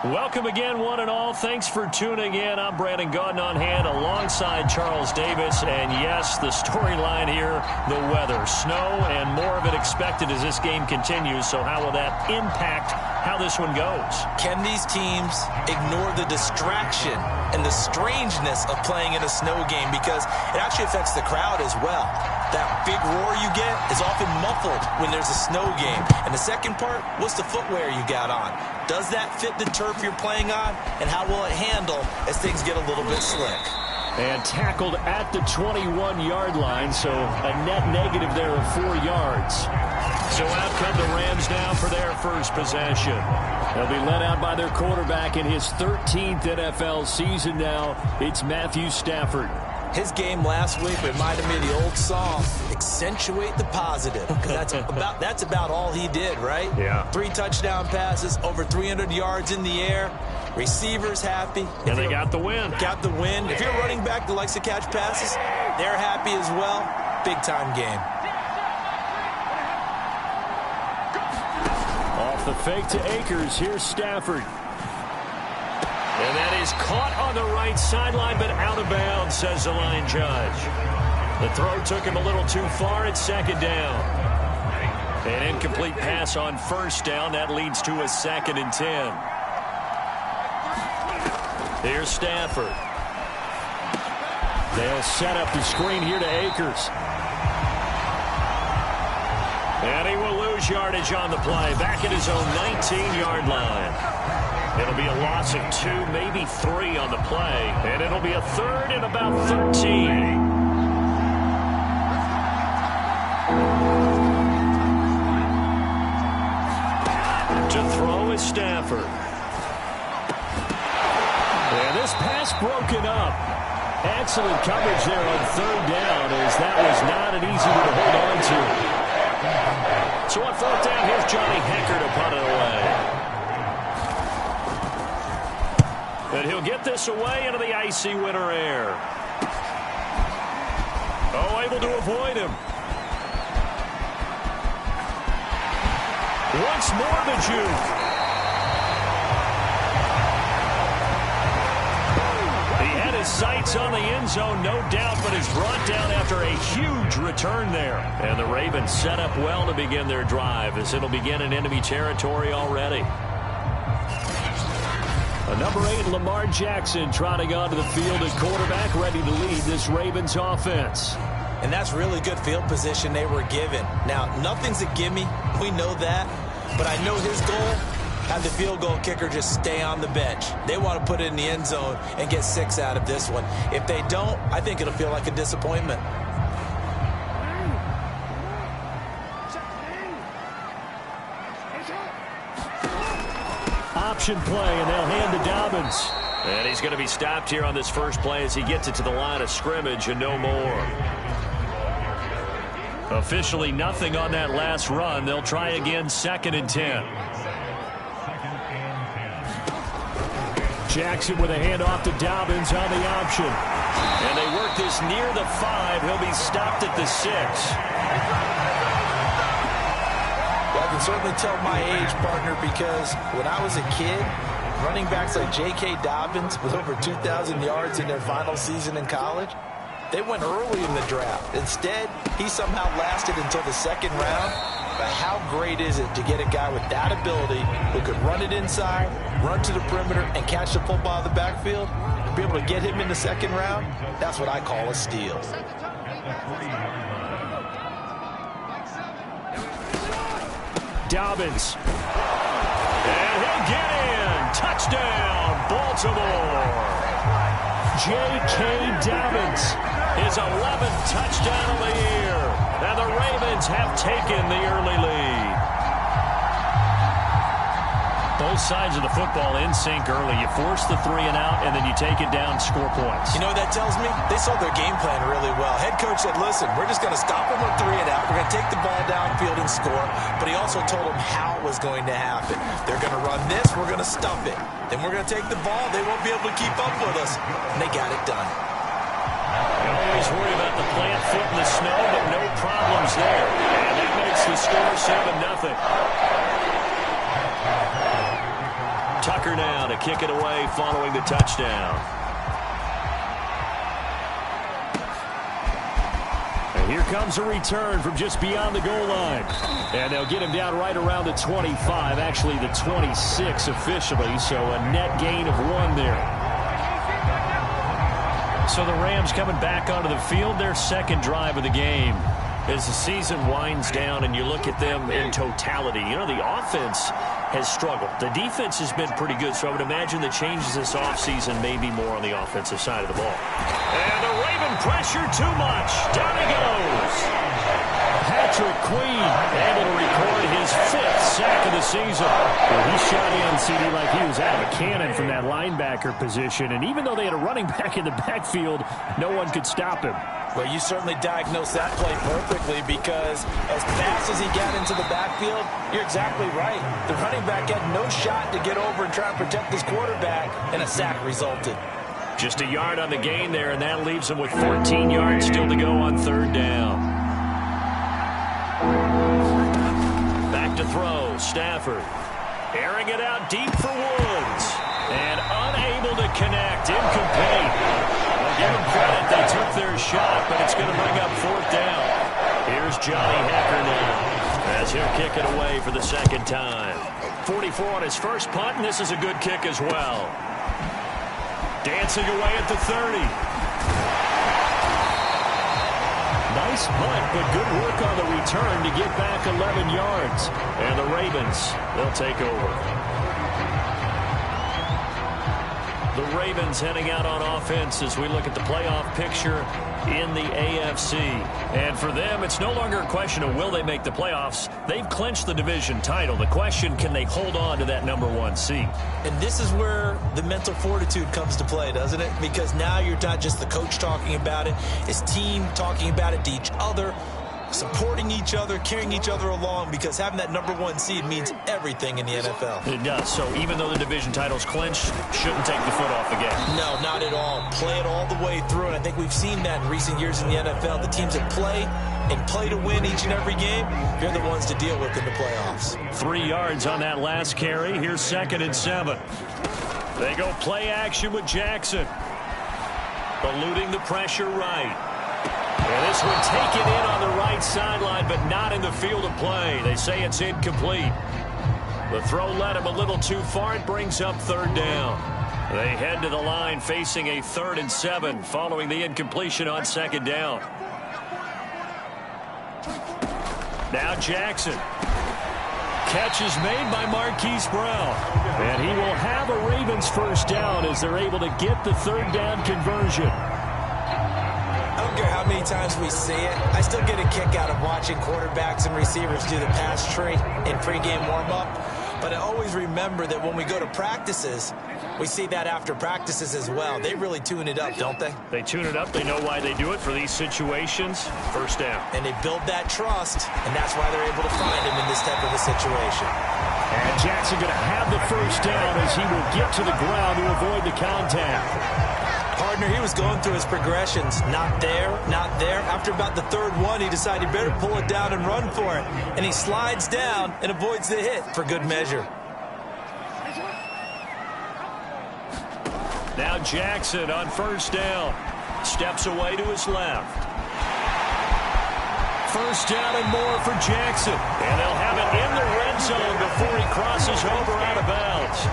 Welcome again, one and all. Thanks for tuning in. I'm Brandon Gaudin on hand alongside Charles Davis. And yes, the storyline here, the weather. Snow and more of it expected as this game continues. So how will that impact how this one goes? Can these teams ignore the distraction and the strangeness of playing in a snow game? Because it actually affects the crowd as well. That big roar you get is often muffled when there's a snow game. And the second part, what's the footwear you got on? Does that fit the turf you're playing on? And how will it handle as things get a little bit slick? And tackled at the 21-yard line, so a net negative there of 4 yards. So out come the Rams now for their first possession. They'll be led out by their quarterback in his 13th NFL season now. It's Matthew Stafford. His game last week reminded me of the old song, Accentuate the Positive. Because that's about all he did, right? Yeah. 3 touchdown passes, over 300 yards in the air. Receivers happy. And they got the win. Got the win. If you're a running back that likes to catch passes, they're happy as well. Big-time game. Off the fake to Akers. Here's Stafford. And that is caught on the right sideline, but out of bounds, says the line judge. The throw took him a little too far. It's second down. An incomplete pass on first down. That leads to a 2nd and 10. Here's Stafford. They'll set up the screen here to Akers. And he will lose yardage on the play. Back at his own 19-yard line. It'll be a loss of 2, maybe 3 on the play. And it'll be a 3rd and about 13. To throw is Stafford. And this pass broken up. Excellent coverage there on 3rd down, as that was not an easy one to hold on to. So on 4th down, here's Johnny Hecker to punt it away. And he'll get this away into the icy winter air. Oh, able to avoid him. Once more the juke. He had his sights on the end zone, no doubt, but is brought down after a huge return there. And the Ravens set up well to begin their drive, as it'll begin in enemy territory already. Number 8, Lamar Jackson, trotting onto the field at quarterback, ready to lead this Ravens offense. And that's really good field position they were given. Now, nothing's a gimme. We know that. But I know his goal, have the field goal kicker just stay on the bench. They want to put it in the end zone and get 6 out of this one. If they don't, I think it'll feel like a disappointment. Option play, and they'll hand to Dobbins. And he's going to be stopped here on this first play as he gets it to the line of scrimmage and no more. Officially nothing on that last run. They'll try again, 2nd and 10. Jackson with a handoff to Dobbins on the option. And they work this near the 5. He'll be stopped at the 6. Well, I can certainly tell my age, partner, because when I was a kid, running backs like J.K. Dobbins with over 2,000 yards in their final season in college, they went early in the draft. Instead, he somehow lasted until the 2nd round. But how great is it to get a guy with that ability who could run it inside, run to the perimeter, and catch the football in the backfield? To be able to get him in the 2nd round, that's what I call a steal. Dobbins. And he'll get in. Touchdown, Baltimore. J.K. Dobbins, his 11th touchdown of the year. And the Ravens have taken the early lead. Both sides of the football in sync early. You force the 3 and out, and then you take it down, score points. You know what that tells me? They saw their game plan really well. Head coach said, listen, we're just going to stop them with 3 and out. We're going to take the ball downfield and score. But he also told them how it was going to happen. They're going to run this. We're going to stuff it. Then we're going to take the ball. They won't be able to keep up with us. And they got it done. Always worry about the plant foot in the snow, but no problems there. And that makes the score 7-0. Tucker now to to kick it away following the touchdown. And here comes a return from just beyond the goal line. And they'll get him down right around the 25, actually the 26 officially, so a net gain of 1 there. So the Rams coming back onto the field, their second drive of the game. As the season winds down and you look at them in totality, you know, the offense has struggled. The defense has been pretty good, so I would imagine the changes this offseason may be more on the offensive side of the ball. And the Raven pressure too much. Down he goes. Patrick Queen able to record his 5th sack of the season. Well, he shot in, CD, like he was out of a cannon from that linebacker position. And even though they had a running back in the backfield, no one could stop him. Well, you certainly diagnosed that play perfectly because as fast as he got into the backfield, you're exactly right. The running back had no shot to get over and try and protect his quarterback, and a sack resulted. Just a yard on the gain there, and that leaves him with 14 yards still to go on 3rd down. Back to throw, Stafford. Airing it out deep for Woods. And unable to connect, incomplete. Well, give them credit, they took their shot, but it's going to bring up 4th down. Here's Johnny Hecker now, as he'll kick it away for the 2nd time. 44 on his first punt, and this is a good kick as well. Dancing away at the 30. Nice punt, but good work on the return to get back 11 yards. And the Ravens, they'll take over. The Ravens heading out on offense as we look at the playoff picture in the AFC. And for them, it's no longer a question of will they make the playoffs. They've clinched the division title. The question, can they hold on to that #1 seed? And this is where the mental fortitude comes to play, doesn't it? Because now you're not just the coach talking about it, it's team talking about it to each other, supporting each other, carrying each other along, because having that #1 seed means everything in the NFL. It does. So even though the division title's clinched, shouldn't take the foot off the gas. No, not at all. Play it all the way through, and I think we've seen that in recent years in the NFL. The teams that play and play to win each and every game, they're the ones to deal with in the playoffs. 3 yards on that last carry. Here's 2nd and 7. They go play action with Jackson. Eluding the pressure right. And this one taken in on the right sideline, but not in the field of play. They say it's incomplete. The throw led him a little too far. It brings up 3rd down. They head to the line facing a 3rd and 7 following the incompletion on 2nd down. Now Jackson. Catch is made by Marquise Brown. And he will have a Ravens 1st down as they're able to get the 3rd down conversion. I don't care how many times we see it. I still get a kick out of watching quarterbacks and receivers do the pass tree in pregame warm-up. But I always remember that when we go to practices, we see that after practices as well. They really tune it up, don't they? They tune it up. They know why they do it for these situations. 1st down. And they build that trust, and that's why they're able to find him in this type of a situation. And Jackson going to have the 1st down as he will get to the ground to avoid the contact. Partner, he was going through his progressions. Not there, not there. After about the 3rd one, he decided he better pull it down and run for it. And he slides down and avoids the hit for good measure. Now Jackson on 1st down. Steps away to his left. 1st down and more for Jackson. And they'll have it in the red zone before he crosses over out of bounds.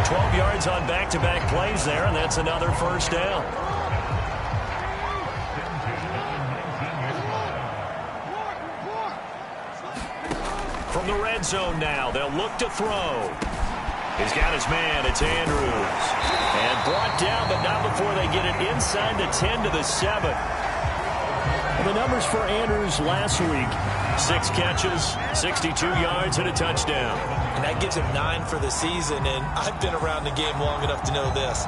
12 yards on back-to-back plays there, and that's another 1st down. From the red zone now, they'll look to throw. He's got his man, it's Andrews. And brought down, but not before they get it inside the 10 to the 7. And the numbers for Andrews last week, 6 catches, 62 yards, and a touchdown. And that gives him 9 for the season, and I've been around the game long enough to know this.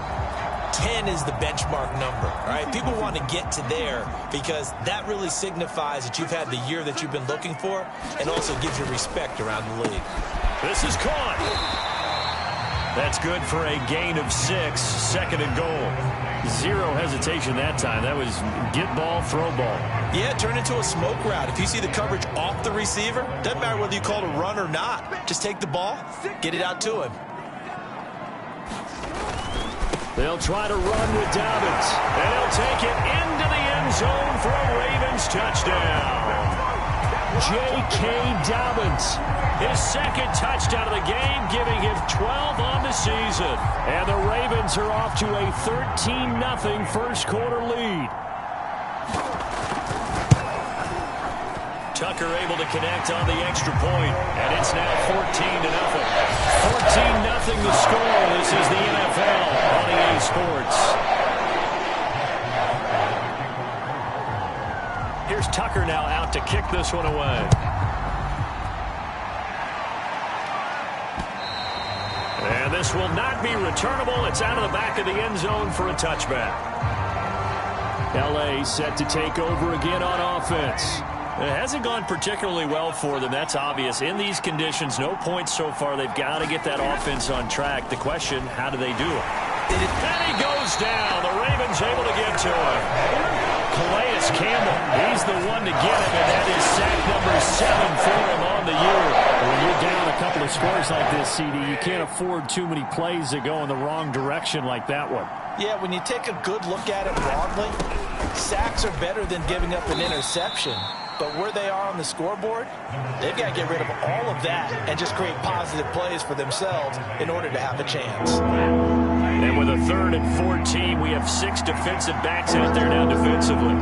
10 is the benchmark number, all right? People want to get to there because that really signifies that you've had the year that you've been looking for and also gives you respect around the league. This is caught. That's good for a gain of 6, 2nd and goal. 0 hesitation that time. That was get ball, throw ball. Yeah, turn into a smoke route. If you see the coverage off the receiver, doesn't matter whether you call it a run or not. Just take the ball, get it out to him. They'll try to run with Dobbins. And he'll take it into the end zone for a Ravens touchdown. J.K. Dobbins, his second touchdown of the game, giving him 12 on the season. And the Ravens are off to a 13-0 first quarter lead. Tucker able to connect on the extra point, and it's now 14-0. 14-0 the score. This is the NFL on EA Sports. Here's Tucker now out to kick this one away. And this will not be returnable. It's out of the back of the end zone for a touchback. L.A. set to take over again on offense. It hasn't gone particularly well for them. That's obvious. In these conditions, no points so far. They've got to get that offense on track. The question, how do they do it? And he goes down. The Ravens able to get to him. Calais Campbell, he's the one to get him, and that is sack number 7 for him on the year. When you're down a couple of scores like this, CD, you can't afford too many plays that go in the wrong direction like that one. Yeah, when you take a good look at it broadly, sacks are better than giving up an interception. But where they are on the scoreboard, they've got to get rid of all of that and just create positive plays for themselves in order to have a chance. And with a 3rd and 14, we have 6 defensive backs out there now defensively.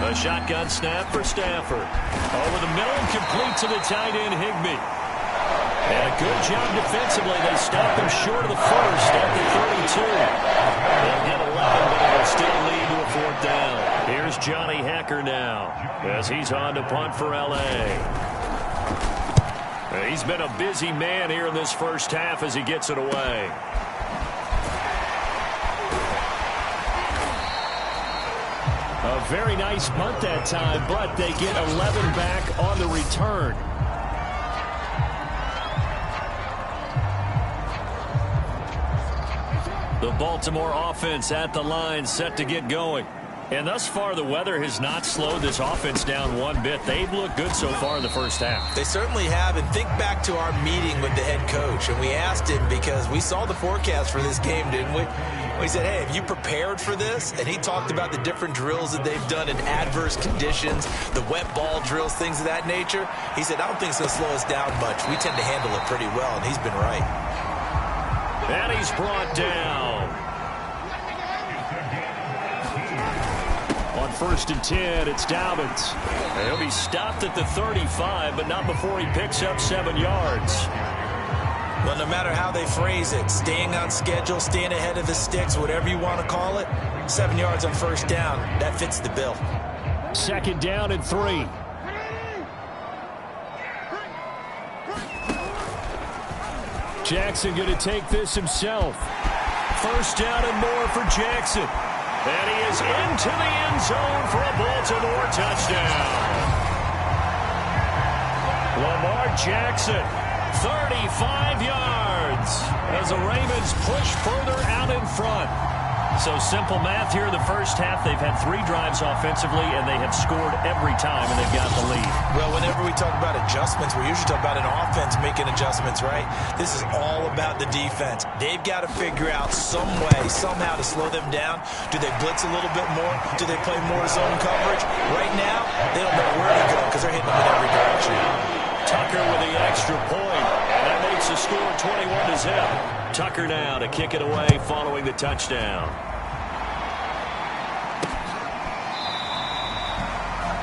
A shotgun snap for Stafford. Over the middle, complete to the tight end, Higbee. And a good job defensively. They stopped him short of the first at the 32. They'll get 11, but it'll still lead to a 4th down. Here's Johnny Hacker now as he's on to punt for L.A. He's been a busy man here in this first half as he gets it away. A very nice punt that time, but they get 11 back on the return. The Baltimore offense at the line set to get going. And thus far, the weather has not slowed this offense down one bit. They've looked good so far in the first half. They certainly have. And think back to our meeting with the head coach. And we asked him because we saw the forecast for this game, didn't we? We said, hey, have you prepared for this? And he talked about the different drills that they've done in adverse conditions, the wet ball drills, things of that nature. He said, I don't think it's going to slow us down much. We tend to handle it pretty well, and he's been right. And he's brought down. On 1st and 10, it's Dobbins. He'll be stopped at the 35, but not before he picks up 7 yards. Well, no matter how they phrase it, staying on schedule, staying ahead of the sticks, whatever you want to call it, 7 yards on 1st down, that fits the bill. 2nd down and 3. Jackson going to take this himself. 1st down and more for Jackson. And he is into the end zone for a Baltimore touchdown. Lamar Jackson, 35 yards as the Ravens push further out in front. So simple math here in the first half. They've had 3 drives offensively, and they have scored every time, and they've got the lead. Well, whenever we talk about adjustments, we usually talk about an offense making adjustments, right? This is all about the defense. They've got to figure out some way, somehow to slow them down. Do they blitz a little bit more? Do they play more zone coverage? Right now, they don't know where to go because they're hitting them in every direction. Tucker with the extra point, and that makes the score 21-0. Tucker now to kick it away following the touchdown.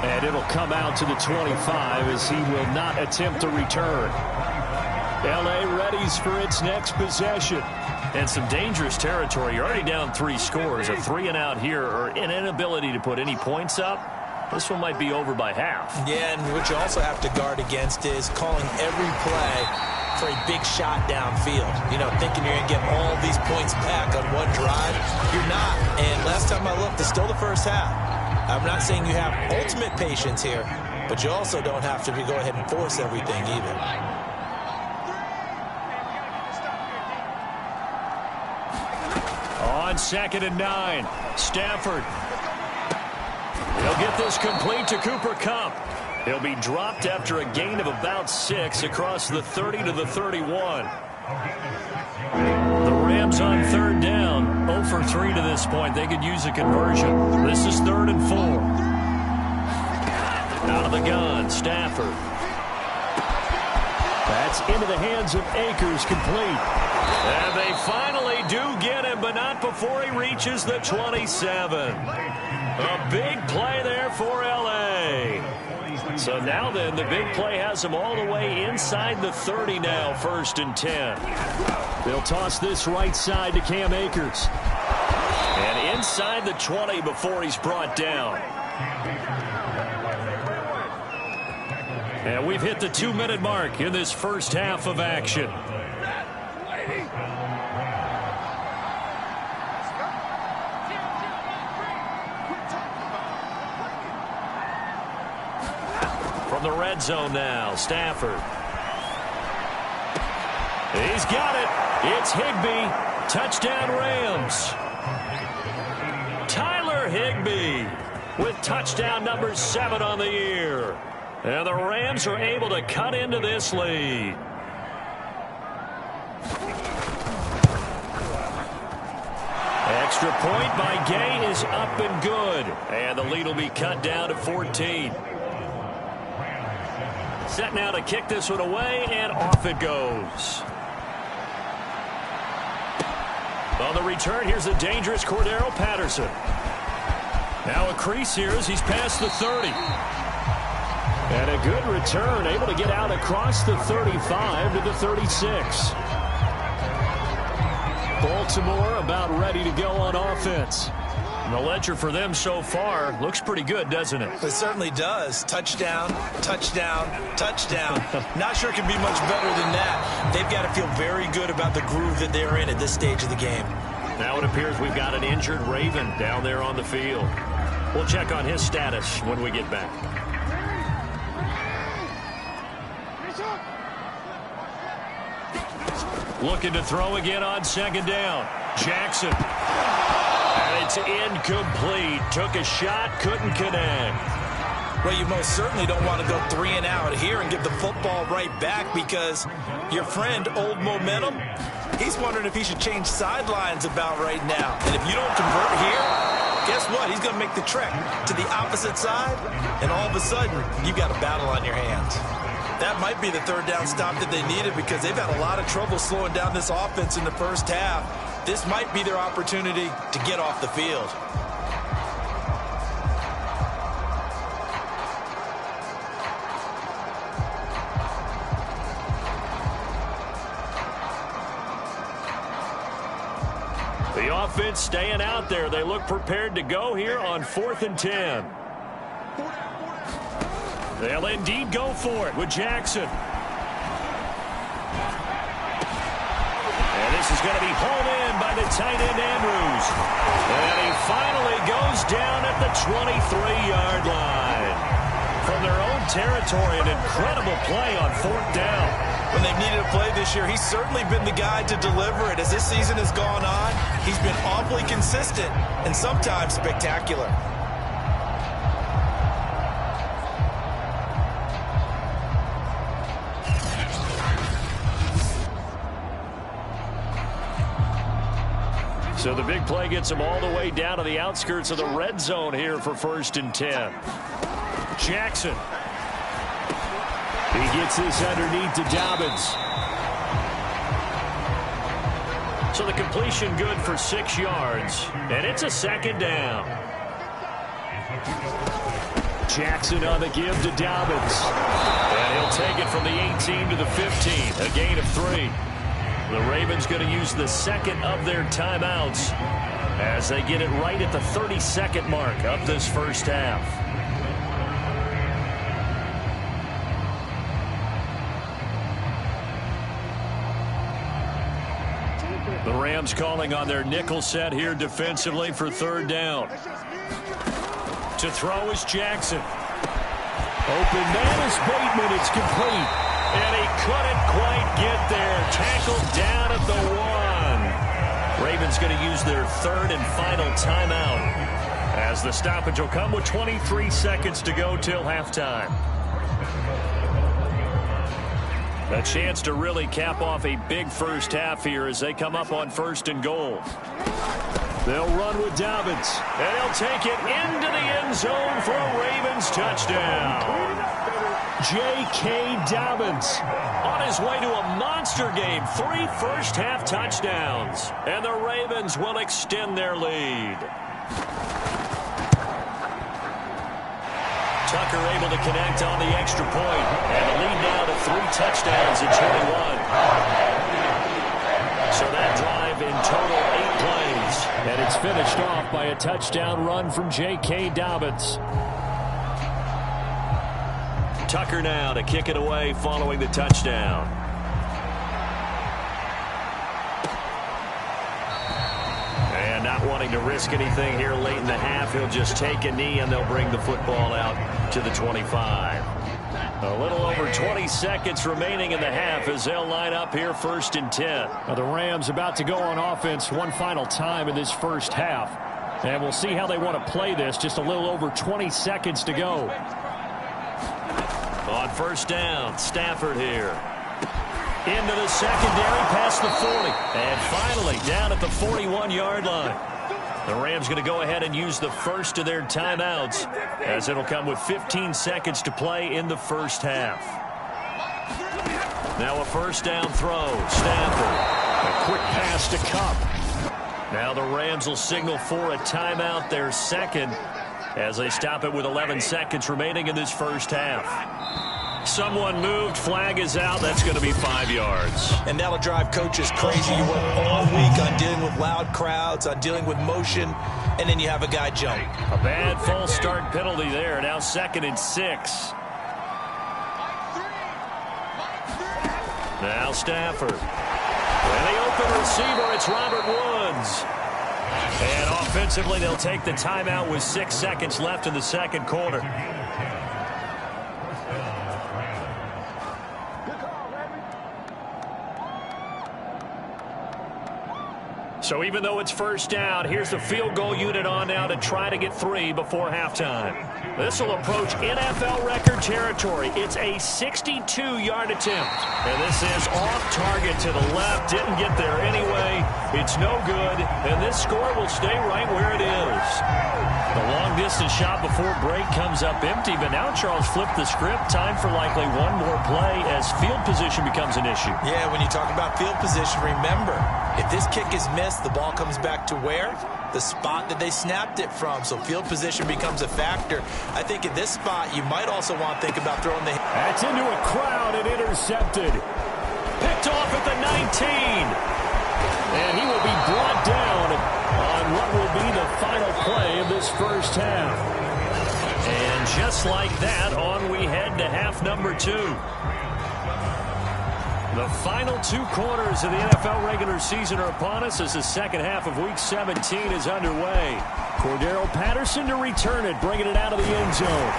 And it'll come out to the 25 as he will not attempt to return. L.A. readies for its next possession. And some dangerous territory. You're already down 3 scores. A 3-and-out here or an inability to put any points up. This one might be over by half. Yeah, and what you also have to guard against is calling every play for a big shot downfield. You know, thinking you're going to get all these points back on one drive. You're not. And last time I looked, it's still the first half. I'm not saying you have ultimate patience here, but you also don't have to go ahead and force everything either. On 2nd and 9, Stafford. He'll get this complete to Cooper Kupp. He'll be dropped after a gain of about 6 across the 30 to the 31. The Rams on third down, 0 for 3 to this point. They could use a conversion. This is 3rd and 4. Out of the gun, Stafford. That's into the hands of Akers, complete. And they finally do get him, but not before he reaches the 27. A big play there for L.A. So now then, the big play has him all the way inside the 30 now, 1st and 10. They'll toss this right side to Cam Akers. And inside the 20 before he's brought down. And we've hit the 2-minute mark in this first half of action. From the red zone now, Stafford. He's got it. It's Higbee. Touchdown Rams. Tyler Higbee with touchdown number 7 on the year. And the Rams are able to cut into this lead. Extra point by Gay is up and good. And the lead will be cut down to 14. Set now to kick this one away, and off it goes. On the return, here's the dangerous Cordero Patterson. Now a crease here as he's past the 30. And a good return, able to get out across the 35 to the 36. Baltimore about ready to go on offense. And the ledger for them so far looks pretty good, doesn't it? It certainly does. Touchdown, touchdown, touchdown. Not sure it can be much better than that. They've got to feel very good about the groove that they're in at this stage of the game. Now it appears we've got an injured Raven down there on the field. We'll check on his status when we get back. Looking to throw again on 2nd down. Jackson. And it's incomplete. Took a shot, couldn't connect. Well, you most certainly don't want to go 3 and out here and give the football right back, because your friend, Old Momentum, he's wondering if he should change sidelines about right now. And if you don't convert here, guess what? He's going to make the trek to the opposite side, and all of a sudden, you've got a battle on your hands. That might be the 3rd down stop that they needed, because they've had a lot of trouble slowing down this offense in the first half. This might be their opportunity to get off the field. The offense staying out there. They look prepared to go here on 4th and 10. They'll indeed go for it with Jackson. And this is going to be hauled in by the tight end Andrews. And he finally goes down at the 23-yard line. From their own territory, an incredible play on 4th down. When they've needed a play this year, he's certainly been the guy to deliver it. As this season has gone on, he's been awfully consistent and sometimes spectacular. So the big play gets him all the way down to the outskirts of the red zone here for 1st and 10. Jackson. He gets this underneath to Dobbins. So the completion good for 6 yards. And it's a 2nd down. Jackson on the give to Dobbins. And he'll take it from the 18 to the 15. A gain of 3. The Ravens going to use the 2nd of their timeouts as they get it right at the 32nd mark of this first half. The Rams calling on their nickel set here defensively for 3rd down. To throw is Jackson. Open man is Bateman. It's complete. And he couldn't quite get there. Tackled down at the 1. Ravens going to use their 3rd and final timeout, as the stoppage will come with 23 seconds to go till halftime. A chance to really cap off a big first half here as they come up on 1st and goal. They'll run with Dobbins, and he'll take it into the end zone for a Ravens touchdown. J.K. Dobbins on his way to a monster game. 3 first-half touchdowns, and the Ravens will extend their lead. Tucker able to connect on the extra point, and the lead now to 3 touchdowns in 21. So that drive in total 8 plays. And it's finished off by a touchdown run from J.K. Dobbins. Tucker now to kick it away following the touchdown. And not wanting to risk anything here late in the half, he'll just take a knee and they'll bring the football out to the 25. A little over 20 seconds remaining in the half as they'll line up here 1st and 10. Now the Rams about to go on offense one final time in this first half. And we'll see how they want to play this. Just a little over 20 seconds to go. On 1st down, Stafford here. Into the secondary, past the 40. And finally down at the 41-yard line. The Rams going to go ahead and use the first of their timeouts as it'll come with 15 seconds to play in the first half. Now a 1st down throw. Stafford. A quick pass to Cup. Now the Rams will signal for a timeout, their second, as they stop it with 11 seconds remaining in this first half. Someone moved, flag is out, that's going to be 5 yards. And that'll drive coaches crazy. You work all week on dealing with loud crowds, on dealing with motion, and then you have a guy jump. A bad false start penalty there, now 2nd and 6. Now Stafford. And the open receiver, it's Robert Woods. And offensively, they'll take the timeout with 6 seconds left in the second quarter. So even though it's 1st down, here's the field goal unit on now to try to get 3 before halftime. This will approach NFL record territory. It's a 62-yard attempt. And this is off target to the left. Didn't get there anyway. It's no good. And this score will stay right where it is. The long-distance shot before break comes up empty. But now Charles flipped the script. Time for likely one more play as field position becomes an issue. Yeah, when you talk about field position, remember, if this kick is missed, the ball comes back to where? The spot that they snapped it from. So field position becomes a factor. I think in this spot, you might also want to think about throwing the... That's into a crowd and intercepted. Picked off at the 19. And he will be brought down on what will be the final play of this first half. And just like that, on we head to half number 2. The final 2 quarters of the NFL regular season are upon us as the second half of Week 17 is underway. Cordero Patterson to return it, bringing it out of the end zone.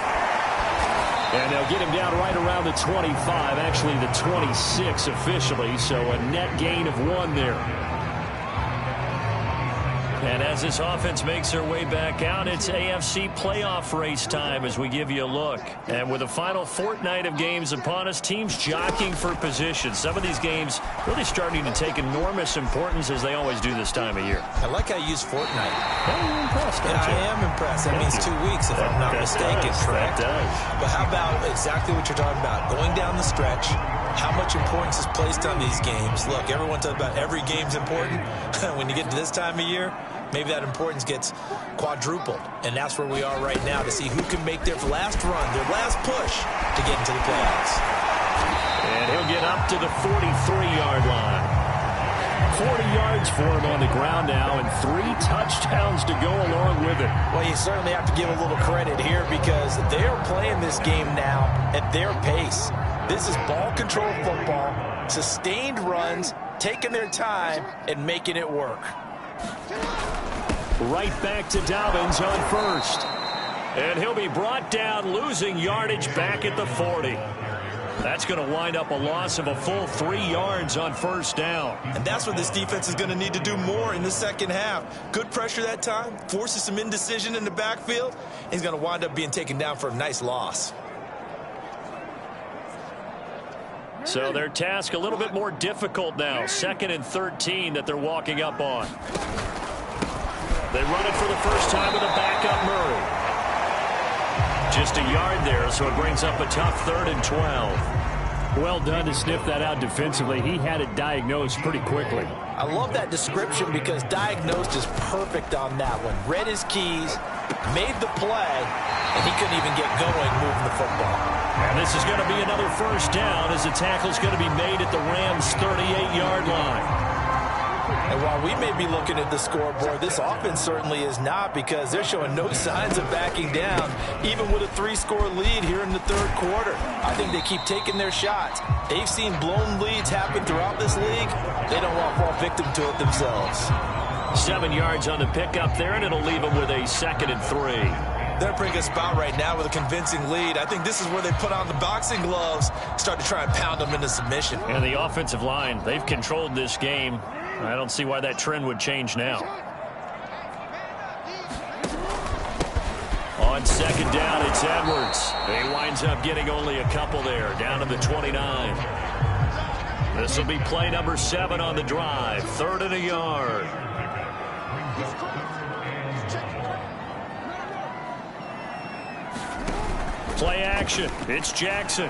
And they'll get him down right around the 25, actually the 26 officially, so a net gain of 1 there. And as this offense makes their way back out, it's AFC playoff race time as we give you a look. And with the final fortnight of games upon us, teams jockeying for position. Some of these games really starting to take enormous importance as they always do this time of year. I like how you use fortnight. I'm impressed, don't you? I am impressed. That means 2 weeks, if I'm not mistaken, correct? That does. But how about exactly what you're talking about? Going down the stretch, how much importance is placed on these games? Look, everyone talks about every game's important. When you get to this time of year, maybe that importance gets quadrupled. And that's where we are right now to see who can make their last run, their last push to get into the playoffs. And he'll get up to the 43-yard line. 40 yards for him on the ground now and 3 touchdowns to go along with it. Well, you certainly have to give a little credit here because they're playing this game now at their pace. This is ball control football, sustained runs, taking their time and making it work. Right back to Dobbins on first. And he'll be brought down, losing yardage back at the 40. That's going to wind up a loss of a full 3 yards on first down. And that's what this defense is going to need to do more in the second half. Good pressure that time, forces some indecision in the backfield. He's going to wind up being taken down for a nice loss. So their task a little bit more difficult now. 2nd and 13 that they're walking up on. They run it for the first time with a backup Murray. Just a yard there, so it brings up a tough 3rd and 12. Well done to sniff that out defensively. He had it diagnosed pretty quickly. I love that description because diagnosed is perfect on that one. Read his keys, made the play, and he couldn't even get going moving the football. And this is going to be another first down as the tackle's going to be made at the Rams' 38-yard line. And while we may be looking at the scoreboard, this offense certainly is not, because they're showing no signs of backing down, even with a 3-score lead here in the 3rd quarter. I think they keep taking their shots. They've seen blown leads happen throughout this league. They don't want to fall victim to it themselves. 7 yards on the pickup there, and it'll leave them with a 2nd and 3. They're in a pretty good spot right now with a convincing lead. I think this is where they put on the boxing gloves, start to try and pound them into submission. And the offensive line, they've controlled this game. I don't see why that trend would change now. On 2nd down, it's Edwards. He winds up getting only a couple there, down to the 29. This will be play number 7 on the drive. 3rd and a yard. Play action. It's Jackson.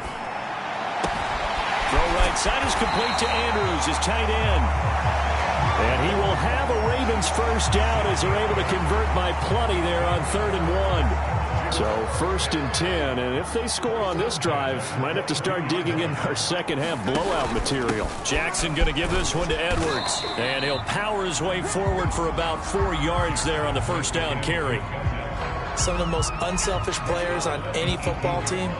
Throw right side is complete to Andrews, his tight end. And he will have a Ravens first down as they're able to convert by plenty there on 3rd and 1. So 1st and 10, and if they score on this drive, might have to start digging in our second half blowout material. Jackson going to give this one to Edwards, and he'll power his way forward for about 4 yards there on the first down carry. Some of the most unselfish players on any football team,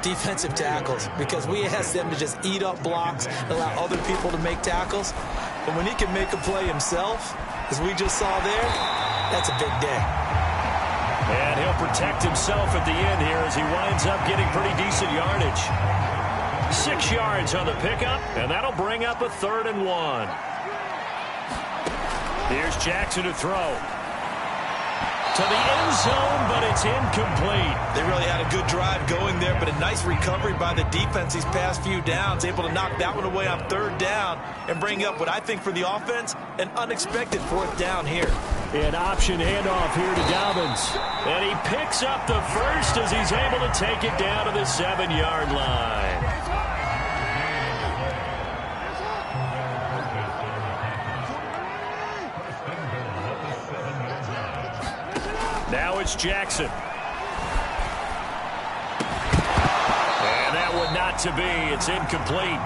defensive tackles, because we ask them to just eat up blocks, allow other people to make tackles. But when he can make a play himself, as we just saw there, that's a big day. And he'll protect himself at the end here as he winds up getting pretty decent yardage. 6 yards on the pickup, and that'll bring up a 3rd and 1. Here's Jackson to throw. To the end zone, but it's incomplete. They really had a good drive going there, but a nice recovery by the defense these past few downs, able to knock that one away on 3rd down and bring up what I think for the offense, an unexpected 4th down here. An option handoff here to Dobbins. And he picks up the first as he's able to take it down to the 7-yard line. Now it's Jackson. And that would not to be. It's incomplete.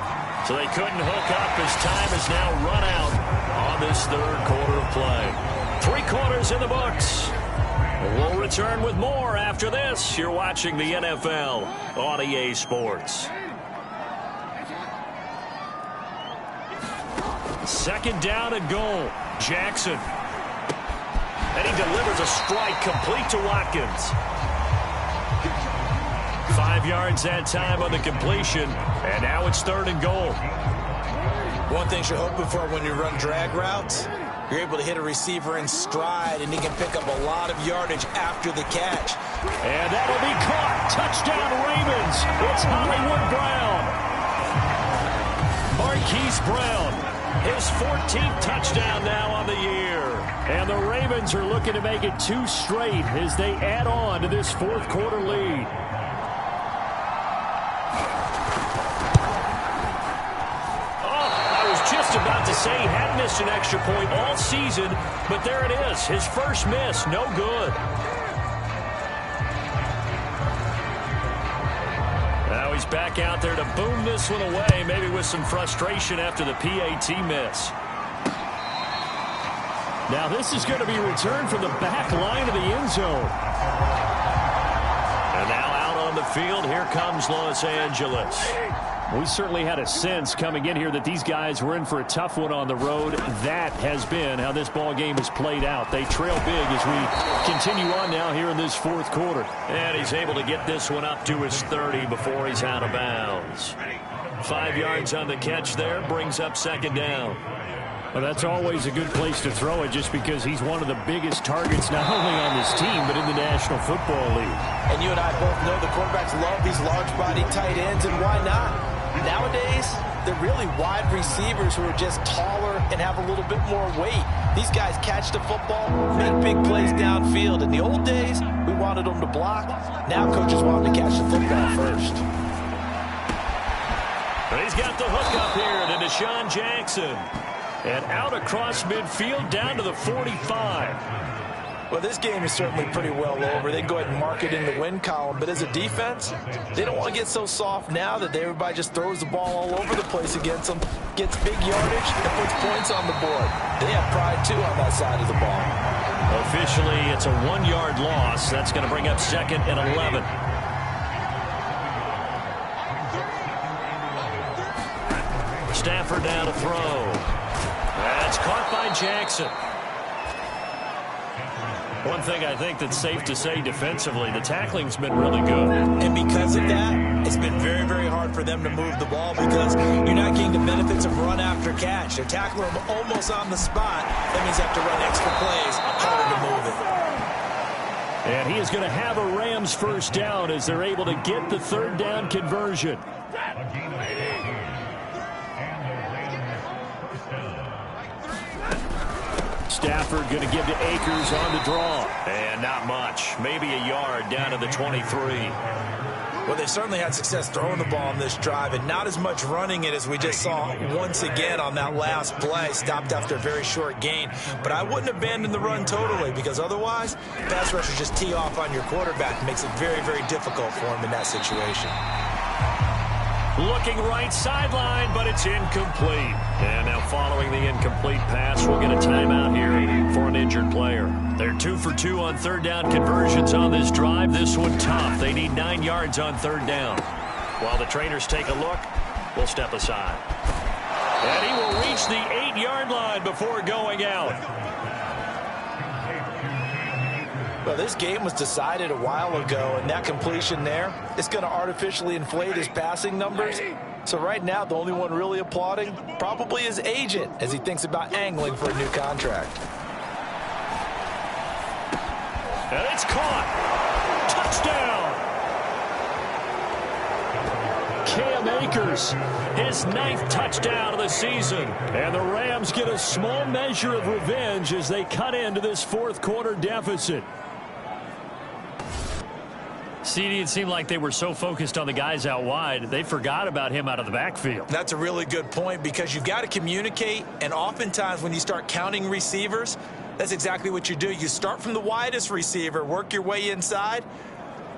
So they couldn't hook up as time has now run out on this 3rd quarter of play. 3 quarters in the books. We'll return with more after this. You're watching the NFL on EA Sports. 2nd down and goal. Jackson. And he delivers a strike complete to Watkins. 5 yards that time on the completion. And now it's 3rd and goal. One thing you're hoping for when you run drag routes, you're able to hit a receiver in stride, and he can pick up a lot of yardage after the catch. And that'll be caught. Touchdown Ravens. It's Hollywood Brown. Marquise Brown. His 14th touchdown now on the year. And the Ravens are looking to make it 2 straight as they add on to this 4th quarter lead. Just about to say he hadn't missed an extra point all season, but there it is. His first miss, no good. Now he's back out there to boom this one away, maybe with some frustration after the PAT miss. Now this is going to be returned from the back line of the end zone. And now out on the field, here comes Los Angeles. We certainly had a sense coming in here that these guys were in for a tough one on the road. That has been how this ball game has played out. They trail big as we continue on now here in this 4th quarter. And he's able to get this one up to his 30 before he's out of bounds. 5 yards on the catch there, brings up 2nd down. Well, that's always a good place to throw it just because he's one of the biggest targets not only on this team but in the National Football League. And you and I both know the quarterbacks love these large-body tight ends, and why not? Nowadays, they're really wide receivers who are just taller and have a little bit more weight. These guys catch the football, make big plays downfield. In the old days, we wanted them to block. Now coaches want them to catch the football first. He's got the hook up here to Deshaun Jackson. And out across midfield down to the 45. Well, this game is certainly pretty well over. They can go ahead and mark it in the win column. But as a defense, they don't want to get so soft now that everybody just throws the ball all over the place against them, gets big yardage, and puts points on the board. They have pride, too, on that side of the ball. Officially, it's a 1-yard loss. That's going to bring up 2nd and 11. Stafford now to throw. That's caught by Jackson. One thing I think that's safe to say defensively, the tackling's been really good. And because of that, it's been very, very hard for them to move the ball because you're not getting the benefits of run after catch. They're tackling them almost on the spot. That means they have to run extra plays, harder to move it. And he is going to have a Rams first down as they're able to get the 3rd down conversion. Stafford going to give to Akers on the draw. And not much. Maybe a yard down to the 23. Well, they've certainly had success throwing the ball on this drive and not as much running it as we just saw once again on that last play. Stopped after a very short gain. But I wouldn't abandon the run totally because otherwise, pass rushers just tee off on your quarterback. It makes it very, very difficult for him in that situation. Looking right sideline, but it's incomplete. And now following the incomplete pass, we'll get a timeout here for an injured player. They're 2 for 2 on 3rd down conversions on this drive. This one tough. They need 9 yards on 3rd down. While the trainers take a look, we'll step aside. And he will reach the 8-yard line before going out. Well, this game was decided a while ago, and that completion there is going to artificially inflate his passing numbers. So right now, the only one really applauding probably his agent as he thinks about angling for a new contract. And it's caught. Touchdown. Cam Akers, his 9th touchdown of the season. And the Rams get a small measure of revenge as they cut into this 4th quarter deficit. CD, it seemed like they were so focused on the guys out wide, they forgot about him out of the backfield. That's a really good point because you've got to communicate, and oftentimes when you start counting receivers, that's exactly what you do. You start from the widest receiver, work your way inside.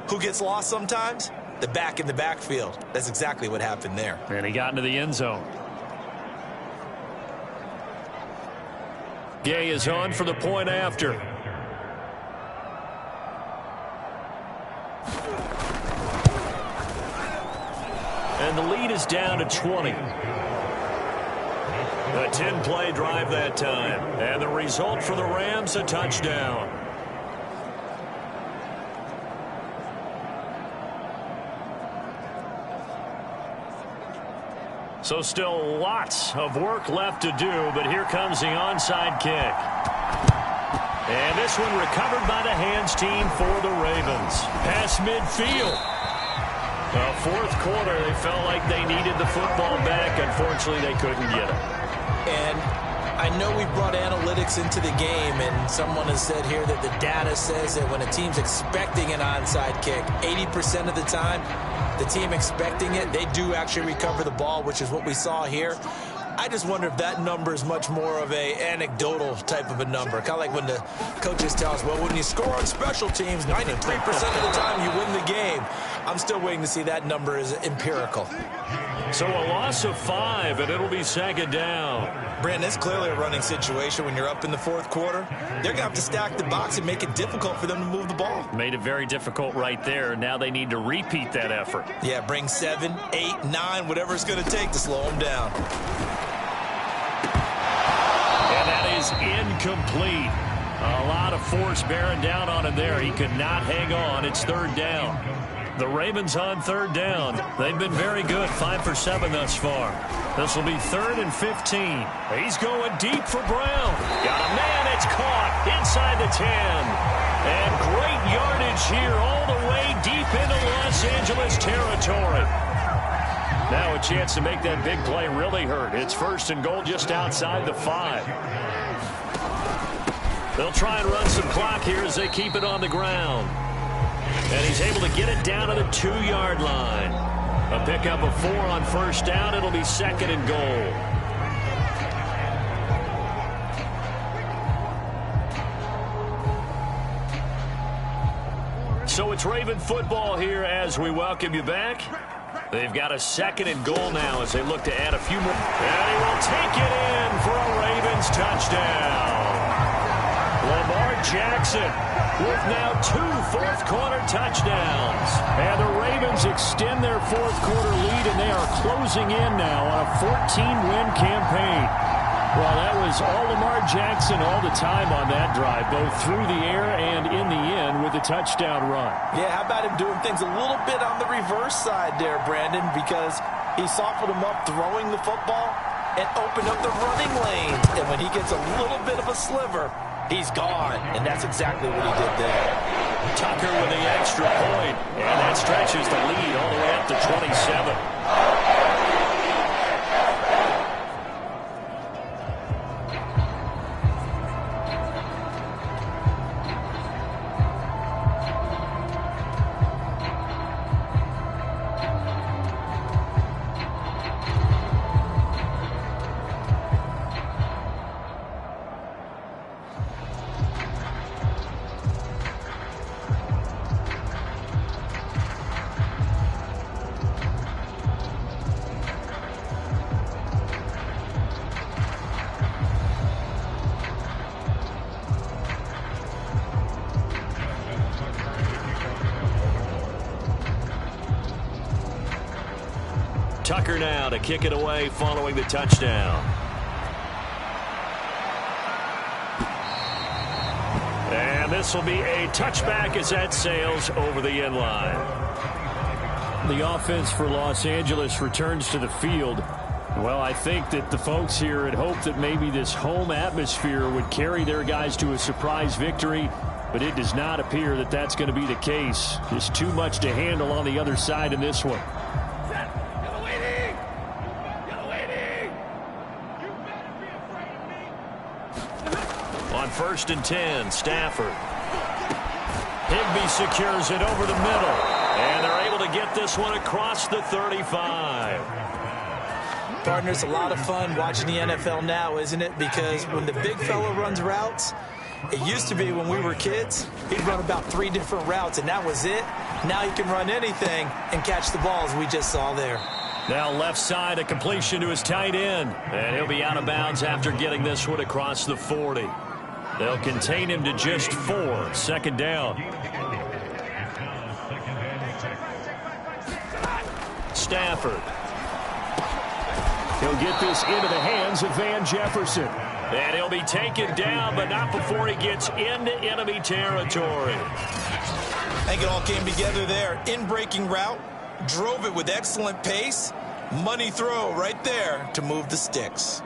Who gets lost sometimes? The back in the backfield. That's exactly what happened there. And he got into the end zone. Gay is on for the point after. And the lead is down to 20. A 10-play drive that time. And the result for the Rams, a touchdown. So still lots of work left to do, but here comes the onside kick. And this one recovered by the hands team for the Ravens. Past midfield. Well, 4th quarter, they felt like they needed the football back. Unfortunately, they couldn't get it. And I know we brought analytics into the game, and someone has said here that the data says that when a team's expecting an onside kick, 80% of the time, the team expecting it, they do actually recover the ball, which is what we saw here. I just wonder if that number is much more of a anecdotal type of a number. Kind of like when the coaches tell us, well, when you score on special teams, 93% of the time you win the game. I'm still waiting to see that number is empirical. So a loss of 5, and it'll be 2nd down. Brandon, it's clearly a running situation when you're up in the 4th quarter. They're going to have to stack the box and make it difficult for them to move the ball. Made it very difficult right there. Now they need to repeat that effort. Yeah, bring 7, 8, 9, whatever it's going to take to slow them down. And that is incomplete. A lot of force bearing down on him there. He could not hang on. It's 3rd down. The Ravens on 3rd down. They've been very good, 5 for 7 thus far. This will be 3rd and 15. He's going deep for Brown. Got a man. It's caught inside the 10. And great yardage here all the way deep into Los Angeles territory. Now a chance to make that big play really hurt. It's 1st and goal just outside the 5. They'll try and run some clock here as they keep it on the ground. And he's able to get it down to the 2-yard line. A pickup of 4 on 1st down. It'll be 2nd and goal. So it's Raven football here as we welcome you back. They've got a 2nd and goal now as they look to add a few more. And he will take it in for a Ravens touchdown. Lamar Jackson with now 2 fourth-quarter touchdowns. And the Ravens extend their fourth-quarter lead, and they are closing in now on a 14-win campaign. Well, that was all Lamar Jackson all the time on that drive, both through the air and in the end with a touchdown run. Yeah, how about him doing things a little bit on the reverse side there, Brandon, because he softened him up throwing the football and opened up the running lanes. And when he gets a little bit of a sliver, he's gone. And that's exactly what he did there. Tucker with the extra point, and that stretches the lead all the way up to 27. Tucker now to kick it away following the touchdown. And this will be a touchback as that sails over the end line. The offense for Los Angeles returns to the field. Well, I think that the folks here had hoped that maybe this home atmosphere would carry their guys to a surprise victory, but it does not appear that that's going to be the case. Just too much to handle on the other side in this one. On 1st and 10, Stafford. Higbee secures it over the middle, and they're able to get this one across the 35. Partner, it's a lot of fun watching the NFL now, isn't it? Because when the big fella runs routes, it used to be when we were kids, he'd run about 3 different routes, and that was it. Now he can run anything and catch the balls we just saw there. Now left side, a completion to his tight end, and he'll be out of bounds after getting this one across the 40. They'll contain him to just 4. 2nd down. Stafford. He'll get this into the hands of Van Jefferson. And he'll be taken down, but not before he gets into enemy territory. I think it all came together there. In-breaking route, drove it with excellent pace. Money throw right there to move the sticks.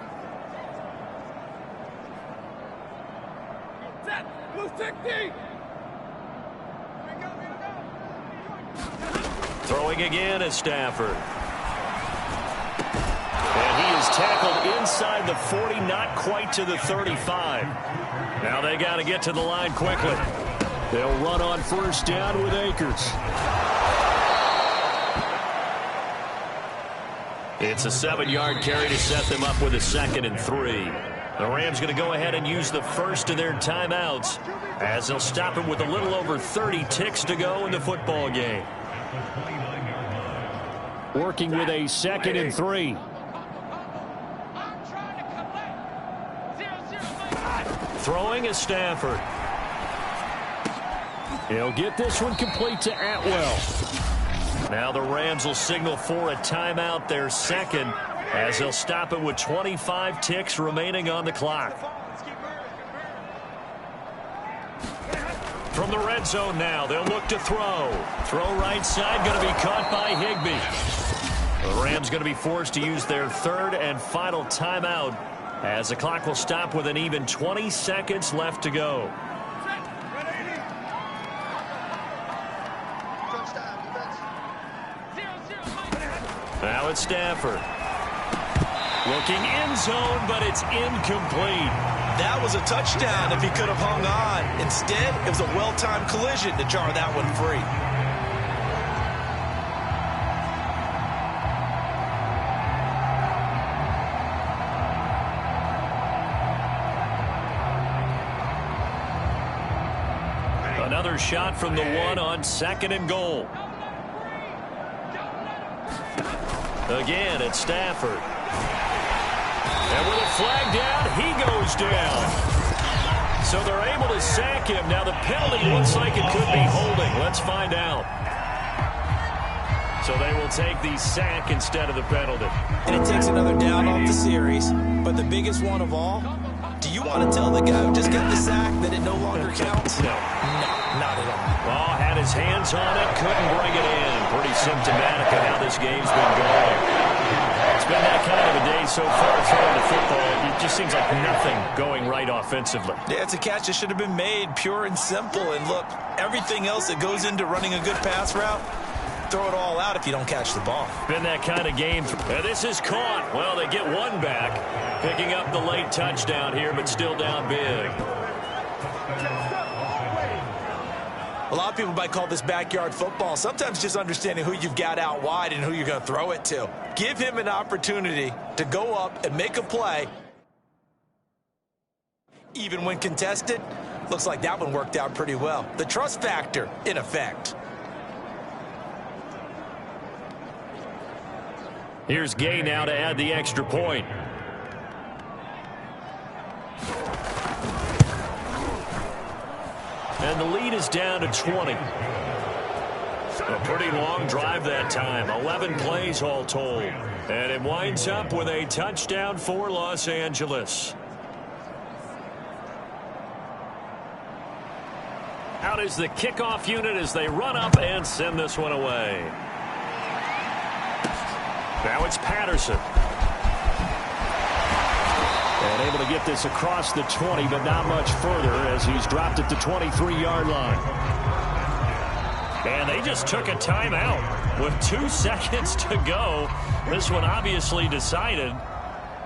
Throwing again is Stafford. And he is tackled inside the 40, not quite to the 35. Now they got to get to the line quickly. They'll run on 1st down with Akers. It's a 7-yard carry to set them up with a 2nd and 3. The Rams going to go ahead and use the first of their timeouts as they'll stop him with a little over 30 ticks to go in the football game. Working with a 2nd and 3. Throwing is Stafford. He'll get this one complete to Atwell. Now the Rams will signal for a timeout, their 2nd, as they'll stop it with 25 ticks remaining on the clock. From the red zone now, they'll look to throw. Throw right side, going to be caught by Higbee. The Rams going to be forced to use their 3rd and final timeout as the clock will stop with an even 20 seconds left to go. Now it's Stafford. Looking end zone, but it's incomplete. That was a touchdown if he could have hung on. Instead, it was a well-timed collision to jar that one free. Another shot from the one on 2nd and goal. Again, it's Stafford. And with a flag down, he goes down. So they're able to sack him. Now the penalty looks like it could be holding. Let's find out. So they will take the sack instead of the penalty. And it takes another down off the series. But the biggest one of all, do you want to tell the guy who just got the sack that it no longer counts? No. No, not at all. Oh, had his hands on it, couldn't bring it in. Pretty symptomatic of how this game's been going. It's been that kind of a day so far throwing the football. It just seems like nothing going right offensively. Yeah, it's a catch that should have been made, pure and simple. And look, everything else that goes into running a good pass route, throw it all out if you don't catch the ball. Been that kind of game. And this is caught. Well, they get one back, picking up the late touchdown here, but still down big. A lot of people might call this backyard football. Sometimes just understanding who you've got out wide and who you're going to throw it to. Give him an opportunity to go up and make a play. Even when contested, looks like that one worked out pretty well. The trust factor, in effect. Here's Gay now to add the extra point. And the lead is down to 20. A pretty long drive that time. 11 plays all told. And it winds up with a touchdown for Los Angeles. Out is the kickoff unit as they run up and send this one away. Now it's Patterson. And able to get this across the 20, but not much further as he's dropped it to 23-yard line. And they just took a timeout with 2 seconds to go. This one obviously decided.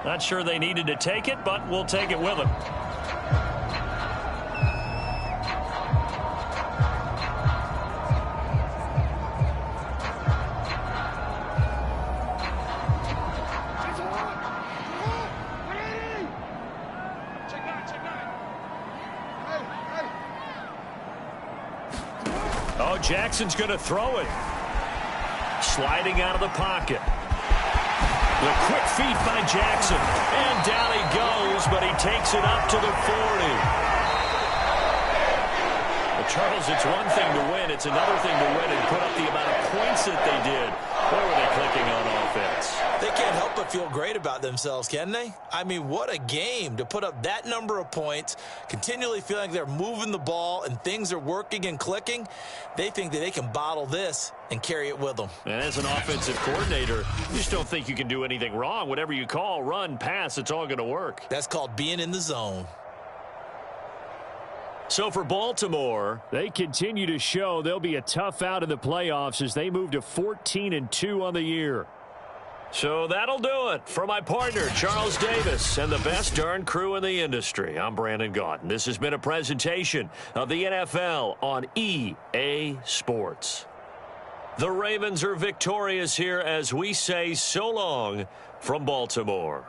Not sure they needed to take it, but we'll take it with them. Oh, Jackson's going to throw it. Sliding out of the pocket. The quick feet by Jackson. And down he goes, but he takes it up to the 40. Well, Charles, it's one thing to win. It's another thing to win and put up the amount of points that they did. Where were they clicking on offense? They can't help but feel great about themselves, can they? I mean, what a game to put up that number of points, continually feeling like they're moving the ball and things are working and clicking. They think that they can bottle this and carry it with them. And as an offensive coordinator, you just don't think you can do anything wrong. Whatever you call, run, pass, it's all going to work. That's called being in the zone. So for Baltimore, they continue to show they'll be a tough out in the playoffs as they move to 14-2 on the year. So that'll do it. For my partner, Charles Davis, and the best darn crew in the industry, I'm Brandon Gaudin. This has been a presentation of the NFL on EA Sports. The Ravens are victorious here as we say so long from Baltimore.